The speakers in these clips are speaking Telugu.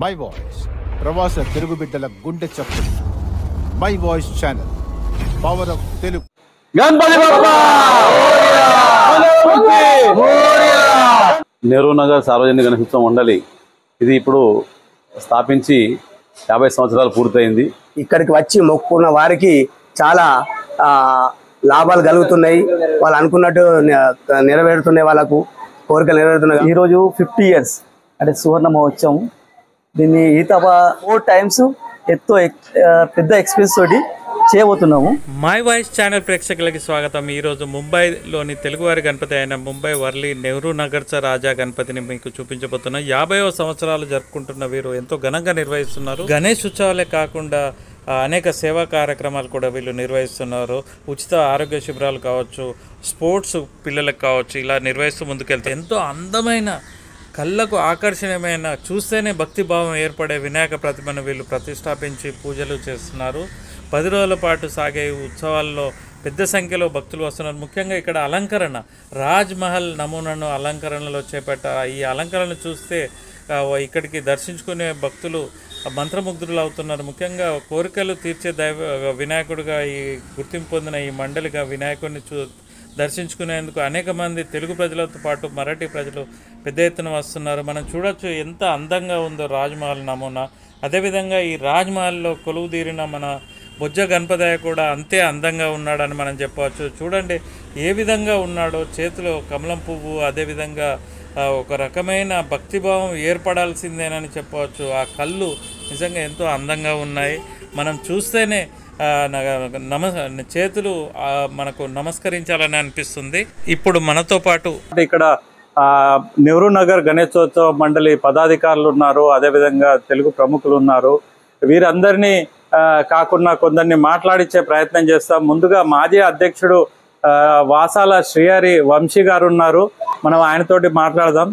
మై వాయిస్ ప్రవాస తెలుగు బిడ్డల గుండె చప్పుడు. My voice channel, power of Telugu. Nehru Nagar సార్వజనిక గణేశోత్సవ మండలి ఇది ఇప్పుడు స్థాపించి 50 సంవత్సరాలు పూర్తయింది. ఇక్కడికి వచ్చి మొక్కుకున్న వారికి చాలా లాభాలు కలుగుతున్నాయి. వాళ్ళు అనుకున్నట్టు నెరవేరుతున్నాయి, వాళ్ళకు కోరికలు నెరవేరుతున్నాయి. ఈరోజు 50 years అంటే సువర్ణ మహోత్సవం. దీన్ని ఈ తప్ప 4 times పెద్ద ఎక్స్పెన్స్ తోటి చేయబోతున్నాము. మై వాయిస్ ఛానల్ ప్రేక్షకులకి స్వాగతం. ఈరోజు ముంబైలోని తెలుగువారి గణపతి అయిన ముంబై వర్లీ నెహ్రూ నగర్ రాజా గణపతిని మీకు చూపించబోతున్నా. 50వ సంవత్సరాలు జరుపుకుంటున్న వీరు ఎంతో ఘనంగా నిర్వహిస్తున్నారు. గణేష్ ఉత్సవాలే కాకుండా అనేక సేవా కార్యక్రమాలు కూడా వీళ్ళు నిర్వహిస్తున్నారు. ఉచిత ఆరోగ్య శిబిరాలు కావచ్చు, స్పోర్ట్స్ పిల్లలకు కావచ్చు, ఇలా నిర్వహిస్తూ ముందుకెళ్తే ఎంతో అందమైన, కళ్ళకు ఆకర్షణీయమైన, చూస్తేనే భక్తిభావం ఏర్పడే వినాయక ప్రతిమను వీళ్ళు ప్రతిష్టాపించి పూజలు చేస్తున్నారు. 10 రోజుల పాటు సాగే ఉత్సవాల్లో పెద్ద సంఖ్యలో భక్తులు వస్తున్నారు. ముఖ్యంగా ఇక్కడ అలంకరణ, రాజ్ మహల్ నమూనాను అలంకరణలో చేపట్ట. ఈ అలంకరణ చూస్తే ఇక్కడికి దర్శించుకునే భక్తులు మంత్రముగ్ధులు అవుతున్నారు. ముఖ్యంగా కోరికలు తీర్చే వినాయకుడిగా ఈ గుర్తింపు పొందిన ఈ మండలిగా వినాయకుడిని దర్శించుకునేందుకు అనేక మంది తెలుగు ప్రజలతో పాటు మరాఠీ ప్రజలు పెద్ద ఎత్తున వస్తున్నారు. మనం చూడొచ్చు ఎంత అందంగా ఉందో రాజ్మహల్ నమూనా. అదేవిధంగా ఈ రాజ్మహల్లో కొలువు తీరిన మన బొజ్జ గణపతయ్య కూడా అంతే అందంగా ఉన్నాడని మనం చెప్పవచ్చు. చూడండి ఏ విధంగా ఉన్నాడో, చేతిలో కమలం పువ్వు, అదేవిధంగా ఒక రకమైన భక్తిభావం ఏర్పడాల్సిందేనని చెప్పవచ్చు. ఆ కళ్ళు నిజంగా ఎంతో అందంగా ఉన్నాయి. మనం చూస్తేనే చేతులు మనకు నమస్కరించాలని అనిపిస్తుంది. ఇప్పుడు మనతో పాటు ఇక్కడ నెహ్రూ నగర్ గణేశోత్సవ మండలి పదాధికారులు ఉన్నారు, అదేవిధంగా తెలుగు ప్రముఖులు ఉన్నారు. వీరందరినీ కాకుండా కొందరిని మాట్లాడించే ప్రయత్నం చేస్తాం. ముందుగా మాజీ అధ్యక్షుడు వాసాల శ్రీహరి వంశీ గారు ఉన్నారు, మనం ఆయనతోటి మాట్లాడదాం.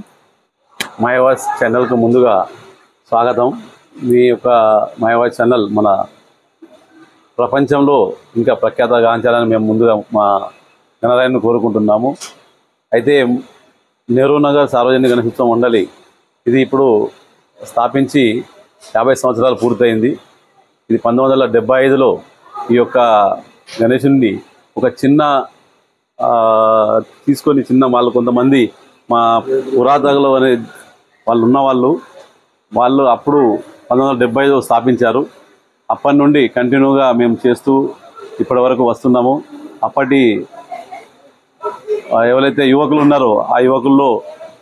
మై వాయిస్ ఛానల్కు ముందుగా స్వాగతం. మీ యొక్క మై వాయిస్ ఛానల్ మన ప్రపంచంలో ఇంకా ప్రఖ్యాత గాంచాలని మేము ముందుగా మా గణరాయన్ని కోరుకుంటున్నాము. అయితే నెహ్రూ నగర్ సార్వజనిక గణేశోత్సవ మండలి ఇది ఇప్పుడు స్థాపించి 50 సంవత్సరాలు పూర్తయింది. ఇది 1975లో ఈ యొక్క గణేశుని ఒక చిన్న తీసుకొని వాళ్ళు కొంతమంది మా పురాతనలో అనే వాళ్ళు ఉన్నవాళ్ళు అప్పుడు 1975లో స్థాపించారు. అప్పటి నుండి కంటిన్యూగా మేము చేస్తూ ఇప్పటి వరకు వస్తున్నాము. అప్పటి ఎవరైతే యువకులు ఉన్నారో ఆ యువకుల్లో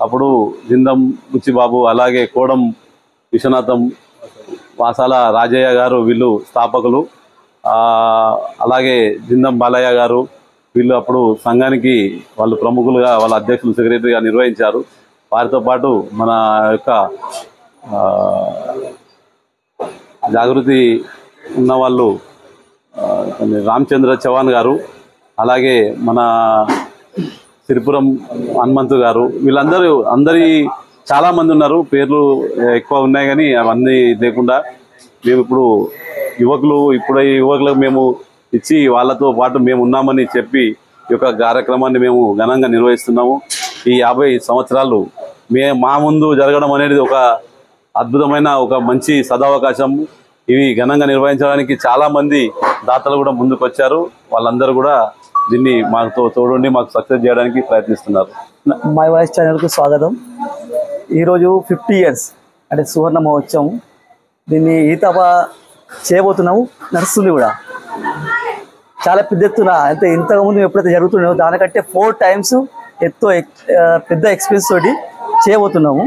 అప్పుడు జిందం బుచ్చిబాబు, అలాగే కోడం విశ్వనాథం, వాసాల రాజయ్య గారు వీళ్ళు స్థాపకులు. అలాగే జిందం బాలయ్య గారు వీళ్ళు అప్పుడు సంఘానికి వాళ్ళు ప్రముఖులుగా, వాళ్ళ అధ్యక్షులు, సెక్రటరీగా నిర్వహించారు. వారితో పాటు మన యొక్క జాగృతి ఉన్నవాళ్ళు రామచంద్ర చవాన్ గారు, అలాగే మన సిరిపురం హనుమంతు గారు, అందరి చాలామంది ఉన్నారు. పేర్లు ఎక్కువ ఉన్నాయి కానీ అవన్నీ లేకుండా మేము ఇప్పుడు యువకులకు మేము ఇచ్చి వాళ్ళతో పాటు మేము ఉన్నామని చెప్పి ఈ యొక్క కార్యక్రమాన్ని మేము ఘనంగా నిర్వహిస్తున్నాము. ఈ 50 సంవత్సరాలు మా ముందు జరగడం అనేది ఒక అద్భుతమైన, ఒక మంచి సదవకాశం. ఇవి ఘనంగా నిర్వహించడానికి చాలామంది దాతలు కూడా ముందుకు వచ్చారు. వాళ్ళందరూ కూడా దీన్ని మాకు తోడుండి మాకు సక్సెస్ చేయడానికి ప్రయత్నిస్తున్నారు. మై వాయిస్ ఛానల్కు స్వాగతం. ఈరోజు 50 years అంటే సువర్ణ మహోత్సవం. దీన్ని ఈ తప్ప చేయబోతున్నాము, నడుస్తుంది కూడా చాలా పెద్ద ఎత్తున. అంటే ఇంతకుముందు ఎప్పుడైతే జరుగుతున్నాయో దానికంటే 4 times పెద్ద ఎక్స్పెన్స్ తోటి చేయబోతున్నాము.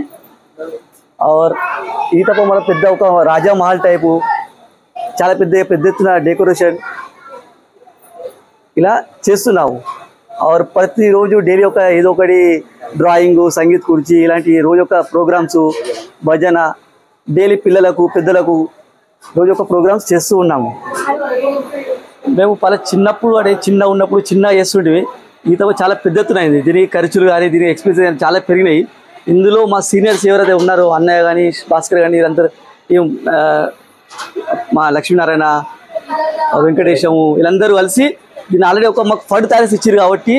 ఈ తప్ప మన పెద్ద ఒక రాజా మహల్ టైపు చాలా పెద్ద ఎత్తున డెకరేషన్ ఇలా చేస్తున్నాము. ప్రతిరోజు డైలీ ఏదో ఒకటి డ్రాయింగ్, సంగీత్ కుర్చీ, ఇలాంటి రోజు ఒక ప్రోగ్రామ్స్, భజన, డైలీ పిల్లలకు పెద్దలకు రోజు ఒక ప్రోగ్రామ్స్ చేస్తూ ఉన్నాము. మేము చిన్నప్పుడు చిన్న చేస్తుంటే ఈ తప్ప చాలా పెద్ద ఎత్తున అయింది. దీనికి ఖర్చులు కానీ దీనికి ఎక్స్పెన్సెస్ కానీ చాలా పెరిగినాయి. ఇందులో మా సీనియర్స్ ఎవరైతే ఉన్నారో అన్నయ్య కానీ, భాస్కర్ కానీ, వీళ్ళందరూ మా లక్ష్మీనారాయణ, వెంకటేశము, వీళ్ళందరూ కలిసి దీన్ని ఆల్రెడీ మాకు ఫండ్ తయారు ఇచ్చారు కాబట్టి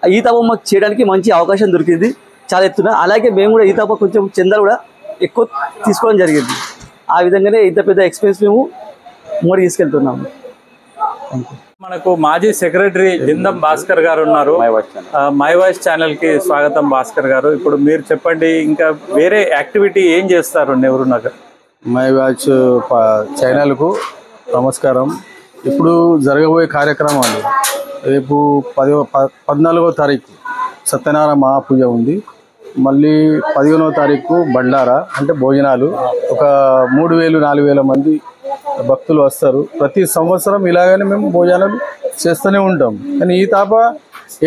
ఈ తప్ప మాకు చేయడానికి మంచి అవకాశం దొరికింది చాలా ఎత్తున. అలాగే మేము కూడా ఈ తప్ప కొంచెం చందాలు కూడా ఎక్కువ తీసుకోవడం జరిగింది. ఆ విధంగానే ఇంత పెద్ద ఎక్స్పెన్స్ మేము మోడీ తీసుకెళ్తున్నాము. మనకు మాజీ సెక్రటరీ జిందం భాస్కర్ గారు ఉన్నారు. మై వాయిస్ ఛానల్ కి స్వాగతం భాస్కర్ గారు. ఇప్పుడు మీరు చెప్పండి, ఇంకా వేరే యాక్టివిటీ ఏం చేస్తారు నెహ్రూ నగర్? మై వాచ్ ఛానల్కు నమస్కారం. ఇప్పుడు జరగబోయే కార్యక్రమాలు రేపు 14వ తారీఖు సత్యనారాయణ మహాపూజ ఉంది. మళ్ళీ 15వ తారీఖు బండారా అంటే భోజనాలు. ఒక 3000-4000 మంది భక్తులు వస్తారు. ప్రతి సంవత్సరం ఇలాగనే మేము భోజనాలు చేస్తూనే ఉంటాం. కానీ ఈ తాప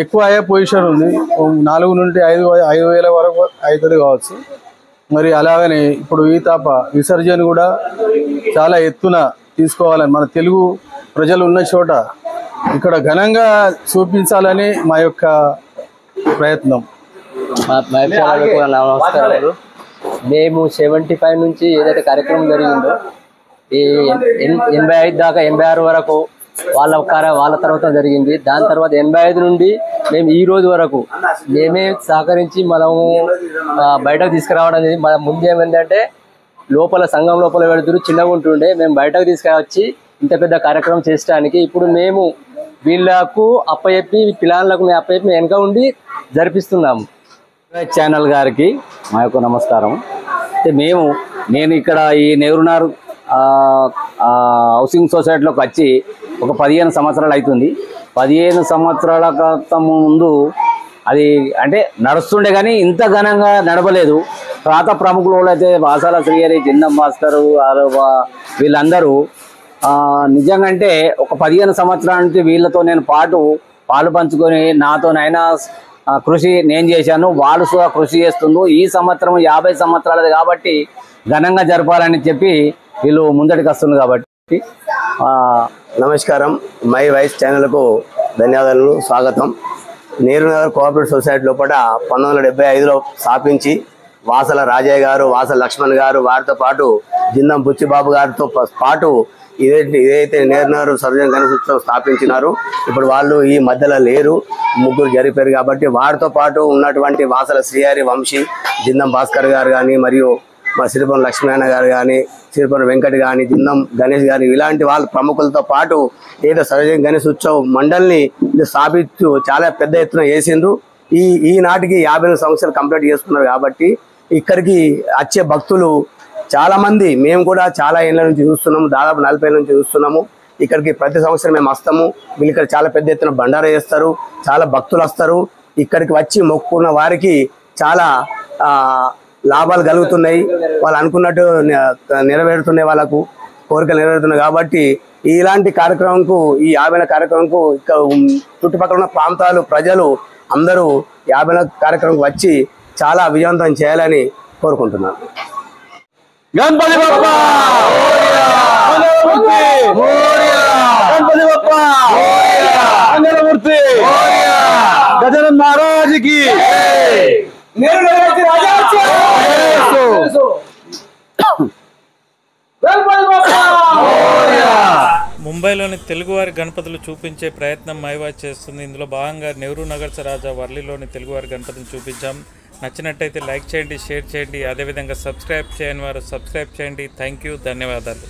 ఎక్కువ అయ్యే పొజిషన్ ఉంది. 4 నుండి 5,000 వరకు అవుతుంది కావచ్చు. మరి అలాగనే ఇప్పుడు ఈ తాప విసర్జన కూడా చాలా ఎత్తున తీసుకోవాలని మన తెలుగు ప్రజలు ఉన్న చోట ఇక్కడ ఘనంగా చూపించాలని మా యొక్క ప్రయత్నం. నమస్కారాలు. మేము 75 నుంచి ఏదైతే కార్యక్రమం జరిగిందో ఈ 85 దాకా 86 వరకు వాళ్ళ తర్వాత జరిగింది. దాని తర్వాత 85 నుండి మేము ఈ రోజు వరకు మేమే సహకరించి మనము బయటకు తీసుకురావడం అనేది. మన ముందు ఏమైందంటే లోపల సంఘం లోపల వెళుతురు చిన్నగా ఉంటుండే, మేము బయటకు తీసుకువచ్చి ఇంత పెద్ద కార్యక్రమం చేయడానికి ఇప్పుడు మేము వీళ్ళకు అప్పచెప్పి పిల్లలకు మేము అప్పచెప్పి వెనక ఉండి జరిపిస్తున్నాము. ఛానల్ గారికి మా యొక్క నమస్కారం. నేను ఇక్కడ ఈ నెహ్రూనగర్ హౌసింగ్ సొసైటీలోకి వచ్చి ఒక 15 సంవత్సరాలు అవుతుంది. 15 సంవత్సరాల క్రితం ముందు అది అంటే నడుస్తుండే కానీ ఇంత ఘనంగా నడవలేదు. పాత ప్రముఖులు అయితే వాసాల శ్రీహరి, జిందం భాస్కర్ వీళ్ళందరూ నిజంగా అంటే ఒక 15 సంవత్సరాల నుంచి వీళ్ళతో నేను పాలు పంచుకొని నాతోనైనా కృషి నేను చేశాను, వాళ్ళు కూడా కృషి చేస్తుండ్రు. ఈ సంవత్సరం 50 సంవత్సరాలది కాబట్టి ఘనంగా జరపాలని చెప్పి వీళ్ళు ముందటికి వస్తుంది కాబట్టి. నమస్కారం. మై వాయిస్ ఛానల్కు ధన్యవాదాలు, స్వాగతం. నెహ్రూ నగర్ కోఆపరేటివ్ సొసైటీ లోపల 1975లో స్థాపించి వాసల రాజయ్య గారు, వాసల లక్ష్మణ్ గారు, వారితో పాటు జిందం బుచ్చిబాబు గారితో పాటు ఇదైతే నెహ్రూ నగర్ సర్వజన గణేశ ఉత్సవం స్థాపించినారు. ఇప్పుడు వాళ్ళు ఈ మధ్యలో లేరు, ముగ్గురు జరిపారు కాబట్టి వారితో పాటు ఉన్నటువంటి వాసల శ్రీహరి, వంశీ, జిందం భాస్కర్ గారు కానీ, మరియు మా సిరిపురం లక్ష్మీనారాయణ గారు కానీ, సిరిపురం వెంకట్ కానీ, జిందం గణేష్ గారు, ఇలాంటి వాళ్ళ ప్రముఖులతో పాటు ఏదో సర్వజన గణేశ ఉత్సవ మండలిని స్థాపించు చాలా పెద్ద ఎత్తున చేసిండ్రు. ఈనాటికి 50 సంవత్సరాలు కంప్లీట్ చేసుకున్నారు కాబట్టి ఇక్కడికి వచ్చే భక్తులు చాలామంది, మేము కూడా చాలా ఏళ్ళ నుంచి చూస్తున్నాము, దాదాపు 40 ఏళ్ళ నుంచి చూస్తున్నాము. ఇక్కడికి ప్రతి సంవత్సరం మేము వస్తాము. వీళ్ళు ఇక్కడ చాలా పెద్ద ఎత్తున బండారా చేస్తారు, చాలా భక్తులు వస్తారు. ఇక్కడికి వచ్చి మొక్కుకున్న వారికి చాలా లాభాలు కలుగుతున్నాయి. వాళ్ళు అనుకున్నట్టు నెరవేరుతున్నాయి, వాళ్ళకు కోరికలు నెరవేరుతున్నాయి. కాబట్టి ఇలాంటి కార్యక్రమంకు, ఈ 50 కార్యక్రమంకు ఇక్కడ చుట్టుపక్కల ఉన్న ప్రాంతాలు ప్రజలు అందరూ 50 కార్యక్రమంకు వచ్చి చాలా విజయవంతం చేయాలని కోరుకుంటున్నాను. గణపతి బప్ప గణపతి బప్ప మంగళమూర్తి గజానన్ మహారాజ్కి ముంబైలోని తెలుగువారి గణపతులు చూపించే ప్రయత్నం మైవాచ్ చేస్తుంది. ఇందులో భాగంగా నెహ్రూ నగర్ రాజా వర్లీలోని తెలుగువారి గణపతిని చూపించాం. నచ్చినట్టయితే లైక్ చేయండి, షేర్ చేయండి, అదేవిధంగా సబ్స్క్రైబ్ చేయని వారు సబ్స్క్రైబ్ చేయండి. థ్యాంక్ యూ, ధన్యవాదాలు.